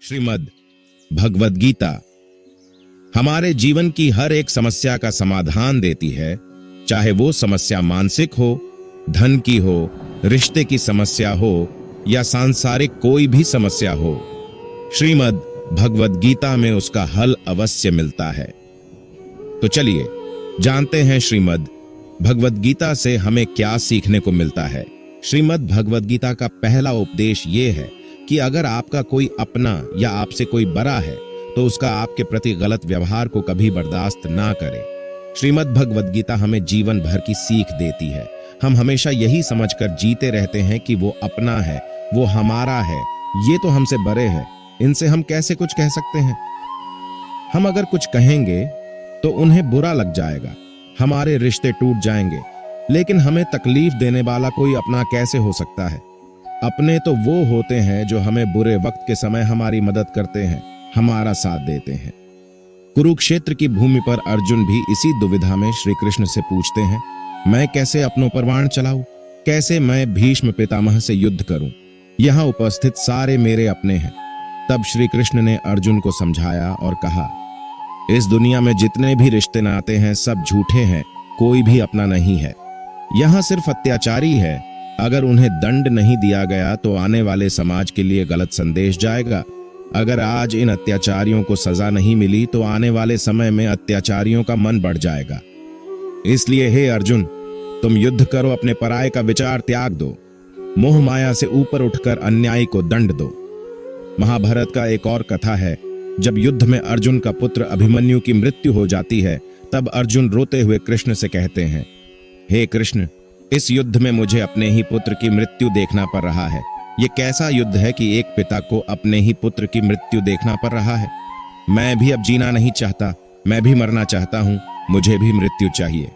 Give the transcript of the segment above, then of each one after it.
श्रीमद् भगवद गीता हमारे जीवन की हर एक समस्या का समाधान देती है, चाहे वो समस्या मानसिक हो, धन की हो, रिश्ते की समस्या हो या सांसारिक कोई भी समस्या हो। श्रीमद् भगवद गीता में उसका हल अवश्य मिलता है। तो चलिए जानते हैं श्रीमद् भगवद गीता से हमें क्या सीखने को मिलता है। श्रीमद् भगवद गीता का पहला उपदेश ये है कि अगर आपका कोई अपना या आपसे कोई बड़ा है तो उसका आपके प्रति गलत व्यवहार को कभी बर्दाश्त ना करें। श्रीमद् भगवद गीता हमें जीवन भर की सीख देती है। हम हमेशा यही समझकर जीते रहते हैं कि वो अपना है, वो हमारा है, ये तो हमसे बड़े हैं, इनसे हम कैसे कुछ कह सकते हैं। हम अगर कुछ कहेंगे तो उन्हें बुरा लग जाएगा, हमारे रिश्ते टूट जाएंगे। लेकिन हमें तकलीफ देने वाला कोई अपना कैसे हो सकता है। अपने तो वो होते हैं जो हमें बुरे वक्त के समय हमारी मदद करते हैं, हमारा साथ देते हैं। कुरुक्षेत्र की भूमि पर अर्जुन भी इसी दुविधा में श्री कृष्ण से पूछते हैं, मैं कैसे अपनों पर बाण चलाऊं, कैसे मैं भीष्म पितामह से युद्ध करूं, यहां उपस्थित सारे मेरे अपने हैं। तब श्री कृष्ण ने अर्जुन को समझाया और कहा, इस दुनिया में जितने भी रिश्ते नाते हैं सब झूठे हैं, कोई भी अपना नहीं है। यहां सिर्फ अत्याचारी है। अगर उन्हें दंड नहीं दिया गया तो आने वाले समाज के लिए गलत संदेश जाएगा। अगर आज इन अत्याचारियों को सजा नहीं मिली तो आने वाले समय में अत्याचारियों का मन बढ़ जाएगा। इसलिए हे अर्जुन, तुम युद्ध करो, अपने पराये का विचार त्याग दो, मोह माया से ऊपर उठकर अन्यायी को दंड दो। महाभारत का एक और कथा है, जब युद्ध में अर्जुन का पुत्र अभिमन्यु की मृत्यु हो जाती है तब अर्जुन रोते हुए कृष्ण से कहते हैं, हे कृष्ण, इस युद्ध में मुझे अपने ही पुत्र की मृत्यु देखना पड़ रहा है। ये कैसा युद्ध है कि एक पिता को अपने ही पुत्र की मृत्यु देखना पड़ रहा है। मैं भी अब जीना नहीं चाहता, मैं भी मरना चाहता हूं, मुझे भी मृत्यु चाहिए।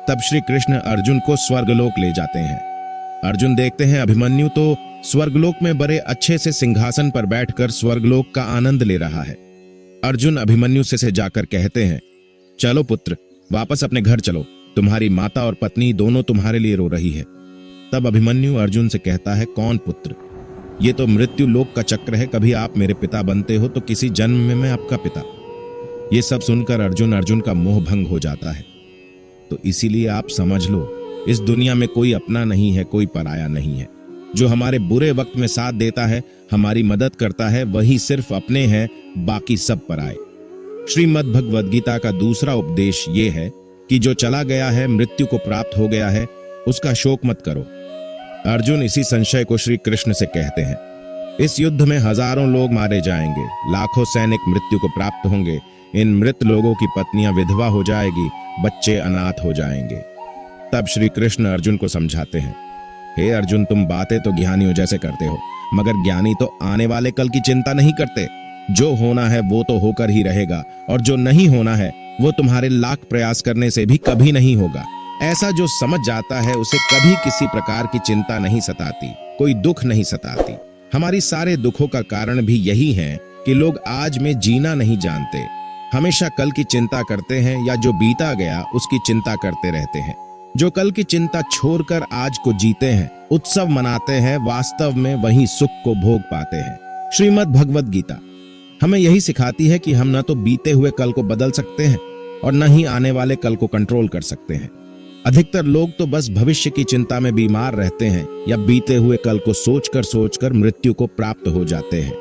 तब श्री कृष्ण अर्जुन को स्वर्गलोक ले जाते हैं। अर्जुन देखते हैं अभिमन्यु तो स्वर्गलोक में बड़े अच्छे से सिंहासन पर बैठकर स्वर्गलोक का आनंद ले रहा है। अर्जुन अभिमन्यु से जाकर कहते हैं, चलो पुत्र, वापस अपने घर चलो, तुम्हारी माता और पत्नी दोनों तुम्हारे लिए रो रही है। तब अभिमन्यु अर्जुन से कहता है, कौन पुत्र? ये तो मृत्यु लोक का चक्र है, कभी आप मेरे पिता बनते हो तो किसी जन्म में मैं आपका पिता। ये सब सुनकर अर्जुन का मोह भंग हो जाता है। तो इसीलिए आप समझ लो, इस दुनिया में कोई अपना नहीं है, कोई पराया नहीं है। जो हमारे बुरे वक्त में साथ देता है, हमारी मदद करता है, वही सिर्फ अपने हैं, बाकी सब पराए। श्रीमद् भगवद गीता का दूसरा उपदेश ये है कि जो चला गया है, मृत्यु को प्राप्त हो गया है, उसका शोक मत करो। अर्जुन इसी संशय को श्री कृष्ण से कहते हैं, इस युद्ध में हजारों लोग मारे जाएंगे, लाखों सैनिक मृत्यु को प्राप्त होंगे, इन मृत लोगों की पत्नियां विधवा हो जाएगी, बच्चे अनाथ हो जाएंगे। तब श्री कृष्ण अर्जुन को समझाते हैं, हे अर्जुन, तुम बातें तो ज्ञानियों जैसे करते हो, मगर ज्ञानी तो आने वाले कल की चिंता नहीं करते। जो होना है वो तो होकर ही रहेगा, और जो नहीं होना है वो तुम्हारे लाख प्रयास करने से भी कभी नहीं होगा। ऐसा जो समझ जाता है उसे कभी किसी प्रकार की चिंता नहीं सताती, कोई दुख नहीं सताती। हमारी सारे दुखों का कारण भी यही है कि लोग आज में जीना नहीं जानते, हमेशा कल की चिंता करते हैं या जो बीता गया उसकी चिंता करते रहते हैं। जो कल की चिंता छोड़कर आज को जीते हैं, उत्सव मनाते हैं, वास्तव में वही सुख को भोग पाते हैं। श्रीमद् भगवद गीता हमें यही सिखाती है कि हम न तो बीते हुए कल को बदल सकते हैं और न ही आने वाले कल को कंट्रोल कर सकते हैं। अधिकतर लोग तो बस भविष्य की चिंता में बीमार रहते हैं या बीते हुए कल को सोचकर मृत्यु को प्राप्त हो जाते हैं।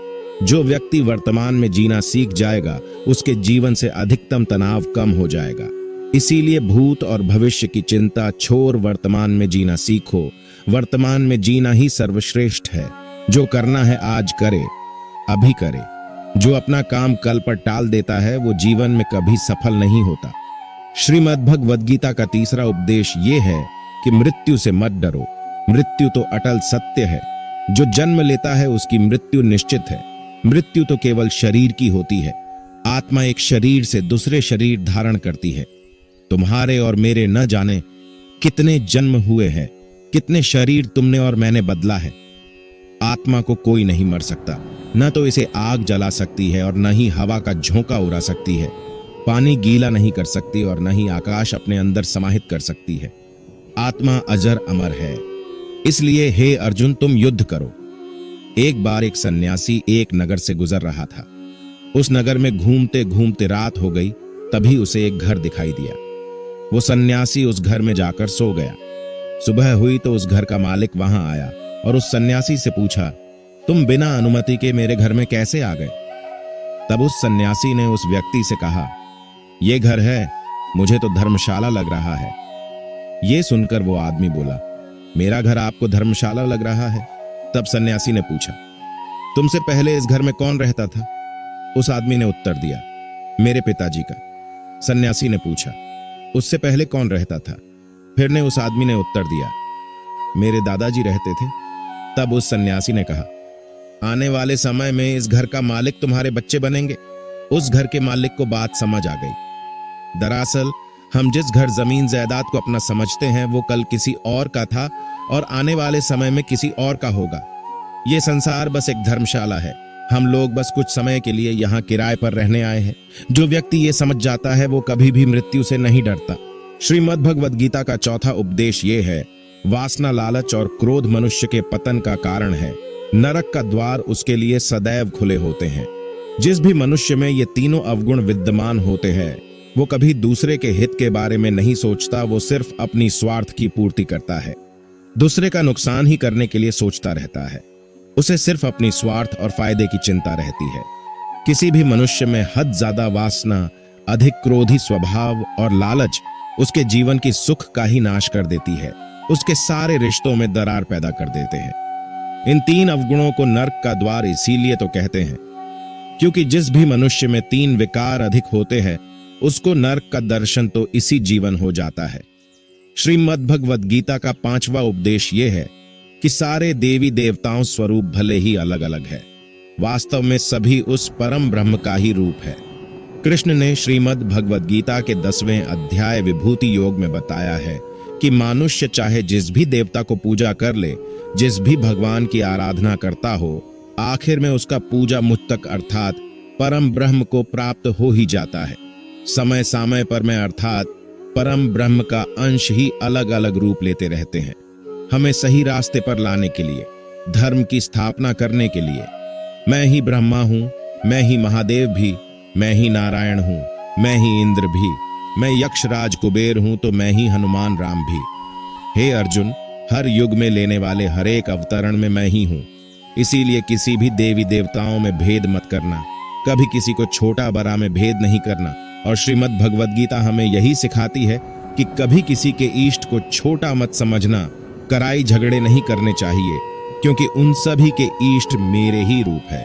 जो व्यक्ति वर्तमान में जीना सीख जाएगा, उसके जीवन से अधिकतम तनाव कम हो जाएगा। इसीलिए भूत और भविष्य की चिंता छोड़ वर्तमान में जीना सीखो। वर्तमान में जीना ही सर्वश्रेष्ठ है। जो करना है आज करे, अभी करे। जो अपना काम कल पर टाल देता है वो जीवन में कभी सफल नहीं होता। श्रीमद् भगवद गीता का तीसरा उपदेश ये है कि मृत्यु से मत डरो। मृत्यु तो अटल सत्य है। जो जन्म लेता है उसकी मृत्यु निश्चित है। मृत्यु तो केवल शरीर की होती है। आत्मा एक शरीर से दूसरे शरीर धारण करती है। तुम्हारे और मेरे न जाने कितने जन्म हुए हैं, कितने शरीर तुमने और मैंने बदला है। आत्मा को कोई नहीं मर सकता, न तो इसे आग जला सकती है और न ही हवा का झोंका उड़ा सकती है। पानी गीला नहीं कर सकती और न ही आकाश अपने अंदर समाहित कर सकती है। आत्मा अजर अमर है। इसलिए हे अर्जुन, तुम युद्ध करो। एक बार एक सन्यासी एक नगर से गुजर रहा था। उस नगर में घूमते घूमते रात हो गई, तभी उसे एक घर दिखाई दिया। वो सन्यासी उस घर में जाकर सो गया। सुबह हुई तो उस घर का मालिक वहां आया और उस सन्यासी से पूछा, तुम बिना अनुमति के मेरे घर में कैसे आ गए? तब उस सन्यासी ने उस व्यक्ति से कहा, ये घर है, मुझे तो धर्मशाला लग रहा है। ये सुनकर वो आदमी बोला, मेरा घर आपको धर्मशाला लग रहा है? तब सन्यासी ने पूछा, तुमसे पहले इस घर में कौन रहता था? उस आदमी ने उत्तर दिया, मेरे पिताजी का। सन्यासी ने पूछा, उससे पहले कौन रहता था? फिर ने उस आदमी ने उत्तर दिया, मेरे दादाजी रहते थे। तब उस सन्यासी ने कहा, आने वाले समय में इस घर का मालिक तुम्हारे बच्चे बनेंगे। उस घर के मालिक को बात समझ आ गई। दरअसल हम जिस घर जमीन जायदाद को अपना समझते हैं वो कल किसी और का था और आने वाले समय में किसी और का होगा। ये संसार बस एक धर्मशाला है। हम लोग बस कुछ समय के लिए यहाँ किराए पर रहने आए हैं। जो व्यक्ति ये समझ जाता है वो कभी भी मृत्यु से नहीं डरता। श्रीमद् भगवद गीता का चौथा उपदेश ये है, वासना, लालच और क्रोध मनुष्य के पतन का कारण है। नरक का द्वार उसके लिए सदैव खुले होते हैं। जिस भी मनुष्य में ये तीनों अवगुण विद्यमान होते हैं वो कभी दूसरे के हित के बारे में नहीं सोचता। वो सिर्फ अपनी स्वार्थ की पूर्ति करता है, दूसरे का नुकसान ही करने के लिए सोचता रहता है। उसे सिर्फ अपनी स्वार्थ और फायदे की चिंता रहती है। किसी भी मनुष्य में हद ज्यादा वासना, अधिक क्रोधी स्वभाव और लालच उसके जीवन की सुख का ही नाश कर देती है, उसके सारे रिश्तों में दरार पैदा कर देते हैं। इन तीन अवगुणों को नरक का द्वार इसीलिए तो कहते हैं क्योंकि जिस भी मनुष्य में तीन विकार अधिक होते हैं उसको नरक का दर्शन तो इसी जीवन हो जाता है। श्रीमद् भगवद गीता का पांचवा उपदेश यह है कि सारे देवी देवताओं स्वरूप भले ही अलग अलग है, वास्तव में सभी उस परम ब्रह्म का ही रूप है। कृष्ण ने श्रीमद् भगवद गीता के 10वें अध्याय विभूति योग में बताया है कि मनुष्य चाहे जिस भी देवता को पूजा कर ले, जिस भी भगवान की आराधना करता हो, आखिर में उसका पूजा मुझ तक अर्थात परम ब्रह्म को प्राप्त हो ही जाता है। समय समय पर में अर्थात परम ब्रह्म का अंश ही अलग अलग रूप लेते रहते हैं, हमें सही रास्ते पर लाने के लिए, धर्म की स्थापना करने के लिए। मैं ही ब्रह्मा हूं, मैं ही महादेव भी, मैं ही नारायण हूं, मैं ही इंद्र भी, मैं यक्षराज कुबेर हूं तो मैं ही हनुमान राम भी। हे अर्जुन, हर युग में लेने वाले हर एक अवतरण में मैं ही हूं। इसीलिए किसी भी देवी देवताओं में भेद मत करना, कभी किसी को छोटा बड़ा में भेद नहीं करना। और श्रीमद् भगवद गीता हमें यही सिखाती है कि कभी किसी के इष्ट को छोटा मत समझना, कराई झगड़े नहीं करने चाहिए, क्योंकि उन सभी के इष्ट मेरे ही रूप है।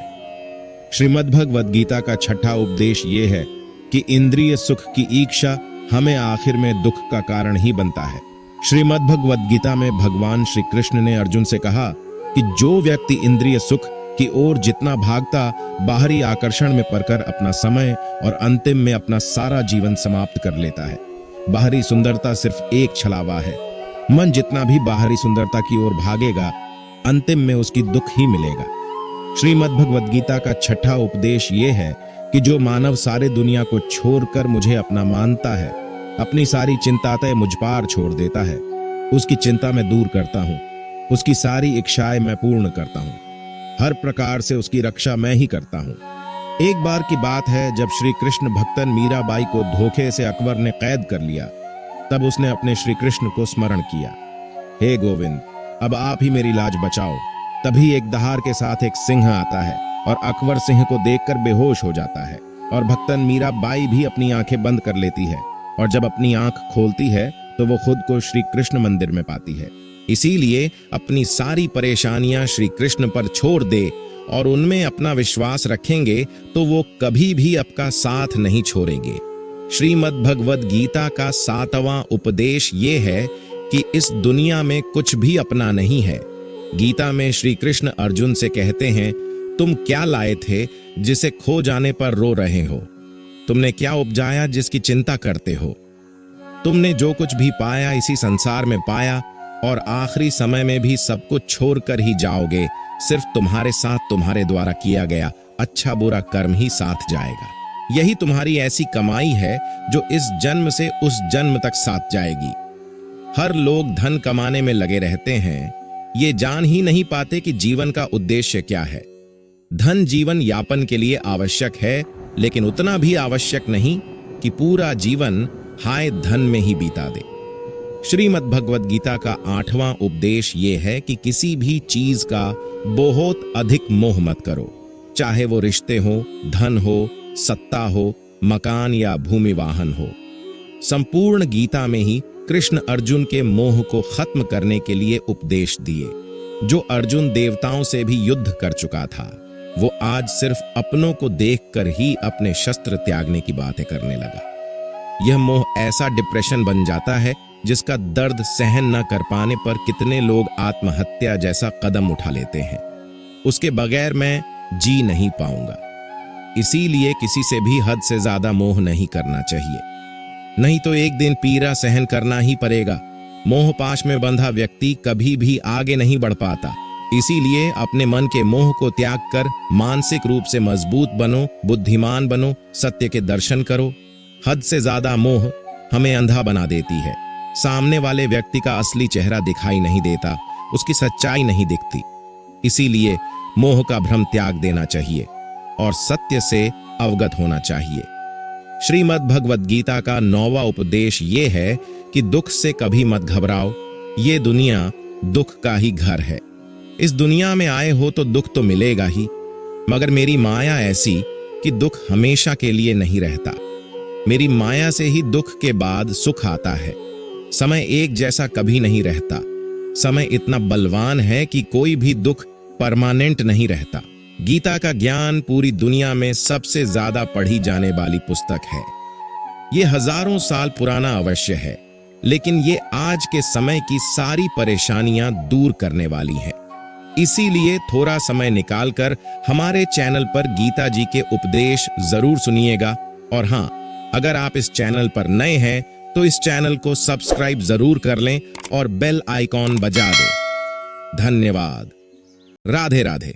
श्रीमद् भगवद गीता का छठा उपदेश ये है कि इंद्रिय सुख की इच्छा हमें आखिर में दुख का कारण ही बनता है। श्रीमद् भगवद गीता में भगवान श्री कृष्ण ने अर्जुन से कहा कि जो व्यक्ति इंद्रिय सुख की ओर जितना भागता, बाहरी आकर्षण में पड़कर अपना समय और अंतिम में अपना सारा जीवन समाप्त कर लेता है। बाहरी सुंदरता सिर्फ एक छलावा है। मन जितना भी बाहरी सुंदरता की ओर भागेगा, अंतिम में उसकी दुख ही मिलेगा। श्रीमद् भगवद गीता का छठा उपदेश ये है कि जो मानव सारे दुनिया को छोड़कर मुझे अपना मानता है, अपनी सारी चिंताएं मुझ पार छोड़ देता है, उसकी चिंता मैं दूर करता हूँ, उसकी सारी इच्छाएं मैं पूर्ण करता हूँ, हर प्रकार से उसकी रक्षा मैं ही करता हूँ। एक बार की बात है, जब श्री कृष्ण भक्तन मीराबाई को धोखे से अकबर ने कैद कर लिया, तब उसने अपने श्री कृष्ण को स्मरण किया, हे गोविंद, अब आप ही मेरी लाज बचाओ। तभी एक दहाड़ के साथ एक सिंह आता है और अकबर सिंह को देखकर बेहोश हो जाता है और भक्तन मीराबाई भी अपनी आंखें बंद कर लेती है और जब अपनी आंख खोलती है तो वो खुद को श्री कृष्ण मंदिर में पाती है। इसीलिए अपनी सारी परेशानियां श्री कृष्ण पर छोड़ दे और उनमें अपना विश्वास रखेंगे तो वो कभी भी आपका साथ नहीं छोड़ेंगे। श्रीमद् भगवद गीता का 7वां उपदेश ये है कि इस दुनिया में कुछ भी अपना नहीं है। गीता में श्री कृष्ण अर्जुन से कहते हैं, तुम क्या लाए थे जिसे खो जाने पर रो रहे हो? तुमने क्या उपजाया जिसकी चिंता करते हो? तुमने जो कुछ भी पाया इसी संसार में पाया और आखिरी समय में भी सब कुछ छोड़कर ही जाओगे। सिर्फ तुम्हारे साथ तुम्हारे द्वारा किया गया अच्छा बुरा कर्म ही साथ जाएगा। यही तुम्हारी ऐसी कमाई है जो इस जन्म से उस जन्म तक साथ जाएगी। हर लोग धन कमाने में लगे रहते हैं, ये जान ही नहीं पाते कि जीवन का उद्देश्य क्या है। धन जीवन यापन के लिए आवश्यक है, लेकिन उतना भी आवश्यक नहीं कि पूरा जीवन हाय धन में ही बीता दे। श्रीमद् भगवद गीता का 8वां उपदेश ये है कि किसी भी चीज का बहुत अधिक मोह मत करो, चाहे वो रिश्ते हो, धन हो, सत्ता हो, मकान या भूमि वाहन हो। संपूर्ण गीता में ही कृष्ण अर्जुन के मोह को खत्म करने के लिए उपदेश दिए। जो अर्जुन देवताओं से भी युद्ध कर चुका था, वो आज सिर्फ अपनों को देखकर ही अपने शस्त्र त्यागने की बातें करने लगा। यह मोह ऐसा डिप्रेशन बन जाता है जिसका दर्द सहन न कर पाने पर कितने लोग आत्महत्या जैसा कदम उठा लेते हैं। उसके बगैर मैं जी नहीं पाऊंगा। इसीलिए किसी से भी हद से ज्यादा मोह नहीं करना चाहिए, नहीं तो एक दिन पीड़ा सहन करना ही पड़ेगा। मोह पाश में बंधा व्यक्ति कभी भी आगे नहीं बढ़ पाता। इसीलिए अपने मन के मोह को त्याग कर मानसिक रूप से मजबूत बनो, बुद्धिमान बनो, सत्य के दर्शन करो। हद से ज्यादा मोह हमें अंधा बना देती है। सामने वाले व्यक्ति का असली चेहरा दिखाई नहीं देता, उसकी सच्चाई नहीं दिखती। इसीलिए मोह का भ्रम त्याग देना चाहिए और सत्य से अवगत होना चाहिए। श्रीमद् भगवद गीता का 9वां उपदेश ये है कि दुख से कभी मत घबराओ। ये दुनिया दुख का ही घर है। इस दुनिया में आए हो तो दुख तो मिलेगा ही, मगर मेरी माया ऐसी कि दुख हमेशा के लिए नहीं रहता। मेरी माया से ही दुख के बाद सुख आता है। समय एक जैसा कभी नहीं रहता। समय इतना बलवान है कि कोई भी दुख परमानेंट नहीं रहता। गीता का ज्ञान पूरी दुनिया में सबसे ज्यादा पढ़ी जाने वाली पुस्तक है। ये हजारों साल पुराना अवश्य है, लेकिन ये आज के समय की सारी परेशानियां दूर करने वाली है। इसीलिए थोड़ा समय निकालकर हमारे चैनल पर गीता जी के उपदेश जरूर सुनिएगा। और हाँ, अगर आप इस चैनल पर नए हैं तो इस चैनल को सब्सक्राइब जरूर कर लें और बेल आइकॉन बजा दें। धन्यवाद। राधे राधे।